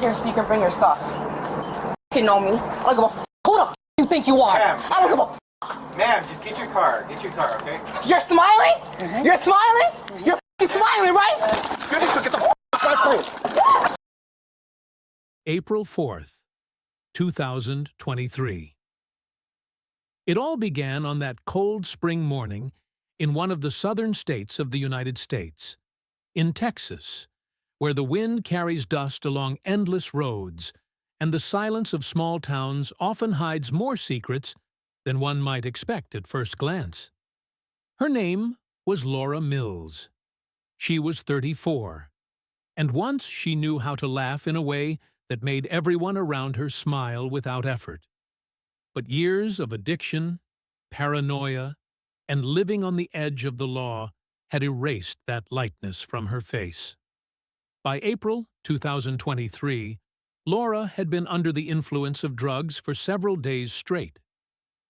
here so you can bring your stuff. You know me. I don't give a f. Who the f you think you are? I don't give a f. Ma'am, just get your car. Get your car, okay? You're smiling? You're smiling? You're f***ing smiling, right? Goodness, get the f out of my April 4th, 2023. It all began on that cold spring morning in one of the southern states of the United States, in Texas, where the wind carries dust along endless roads and the silence of small towns often hides more secrets than one might expect at first glance. Her name was Laura Mills. She was 34, and once she knew how to laugh in a way that made everyone around her smile without effort. But years of addiction, paranoia, and living on the edge of the law had erased that lightness from her face. By April 2023, Laura had been under the influence of drugs for several days straight.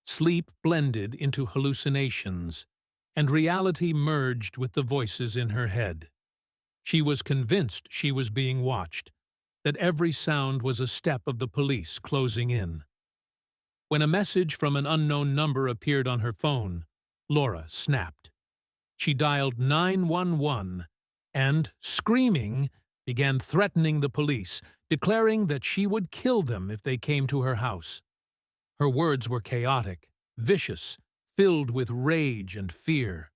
Sleep blended into hallucinations, and reality merged with the voices in her head. She was convinced she was being watched, that every sound was a step of the police closing in. When a message from an unknown number appeared on her phone, Laura snapped. She dialed 911 and, screaming, began threatening the police, declaring that she would kill them if they came to her house. Her words were chaotic, vicious, filled with rage and fear.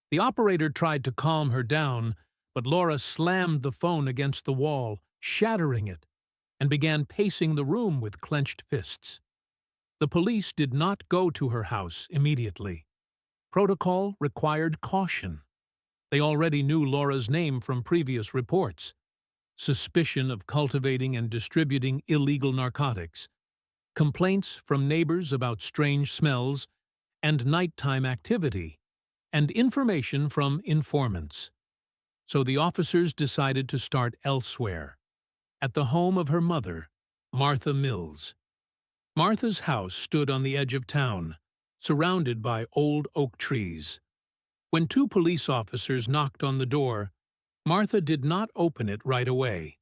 The operator tried to calm her down, but Laura slammed the phone against the wall, shattering it, and began pacing the room with clenched fists. The police did not go to her house immediately. Protocol required caution. They already knew Laura's name from previous reports: suspicion of cultivating and distributing illegal narcotics, complaints from neighbors about strange smells and nighttime activity, and information from informants. So the officers decided to start elsewhere, at the home of her mother, Martha Mills. Martha's house stood on the edge of town, surrounded by old oak trees. When two police officers knocked on the door, Martha did not open it right away.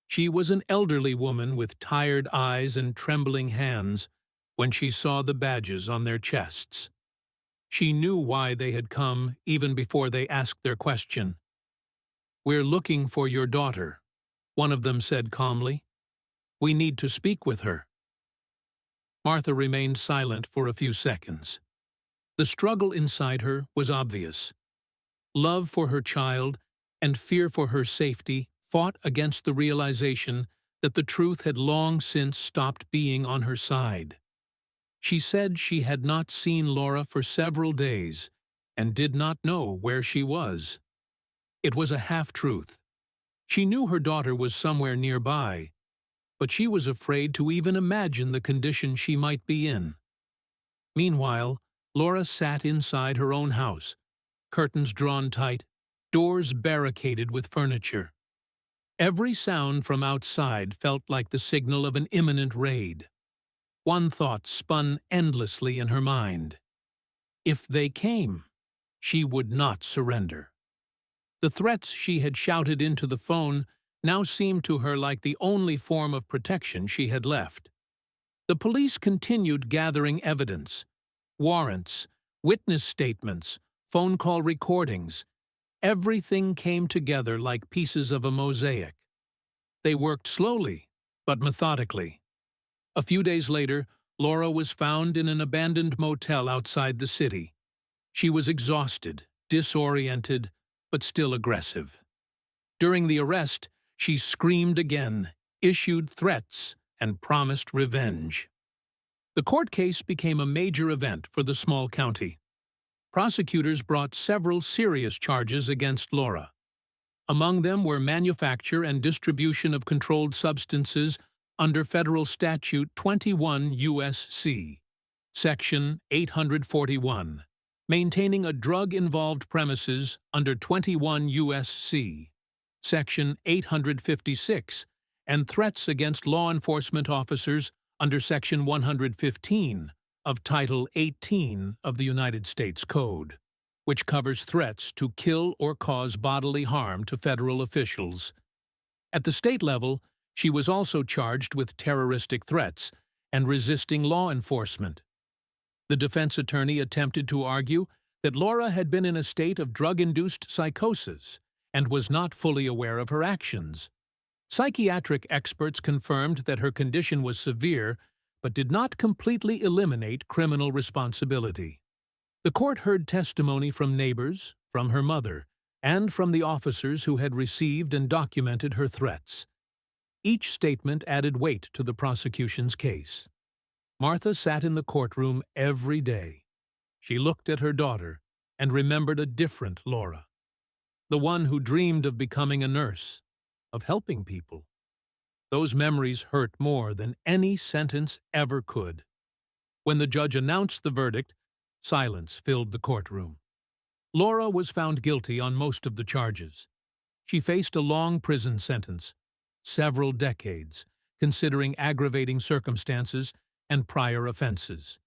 She was an elderly woman with tired eyes and trembling hands when she saw the badges on their chests. She knew why they had come even before they asked their question. "We're looking for your daughter," one of them said calmly. "We need to speak with her." Martha remained silent for a few seconds. The struggle inside her was obvious. Love for her child and fear for her safety fought against the realization that the truth had long since stopped being on her side. She said she had not seen Laura for several days and did not know where she was. It was a half-truth. She knew her daughter was somewhere nearby, but she was afraid to even imagine the condition she might be in. Meanwhile, Laura sat inside her own house, curtains drawn tight, doors barricaded with furniture. Every sound from outside felt like the signal of an imminent raid. One thought spun endlessly in her mind. If they came, she would not surrender. The threats she had shouted into the phone now seemed to her like the only form of protection she had left. The police continued gathering evidence: warrants, witness statements, phone call recordings. Everything came together like pieces of a mosaic. They worked slowly, but methodically. A few days later, Laura was found in an abandoned motel outside the city. She was exhausted, disoriented, but still aggressive. During the arrest, she screamed again, issued threats, and promised revenge. The court case became a major event for the small county. Prosecutors brought several serious charges against Laura. Among them were manufacture and distribution of controlled substances under Federal Statute 21 U.S.C., Section 841, maintaining a drug-involved premises under 21 U.S.C., Section 856, and threats against law enforcement officers under Section 115 of Title 18 of the United States Code, which covers threats to kill or cause bodily harm to federal officials. At the state level, She was also charged with terroristic threats and resisting law enforcement. The defense attorney attempted to argue that Laura had been in a state of drug-induced psychosis and was not fully aware of her actions. Psychiatric experts confirmed that her condition was severe but did not completely eliminate criminal responsibility. The court heard testimony from neighbors, from her mother, and from the officers who had received and documented her threats. Each statement added weight to the prosecution's case. Martha sat in the courtroom every day. She looked at her daughter and remembered a different Laura, the one who dreamed of becoming a nurse, of helping people. Those memories hurt more than any sentence ever could. When the judge announced the verdict, silence filled the courtroom. Laura was found guilty on most of the charges. She faced a long prison sentence, several decades, considering aggravating circumstances and prior offenses.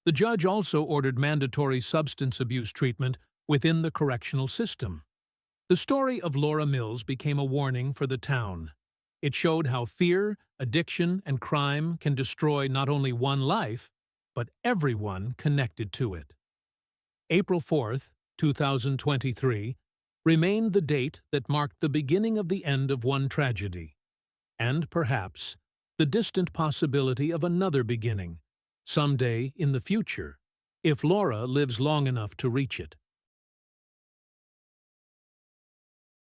The judge also ordered mandatory substance abuse treatment within the correctional system. The story of Laura Mills became a warning for the town. It showed how fear, addiction, and crime can destroy not only one life, but everyone connected to it. April 4th, 2023, remained the date that marked the beginning of the end of one tragedy, and perhaps the distant possibility of another beginning, someday in the future, if Laura lives long enough to reach it.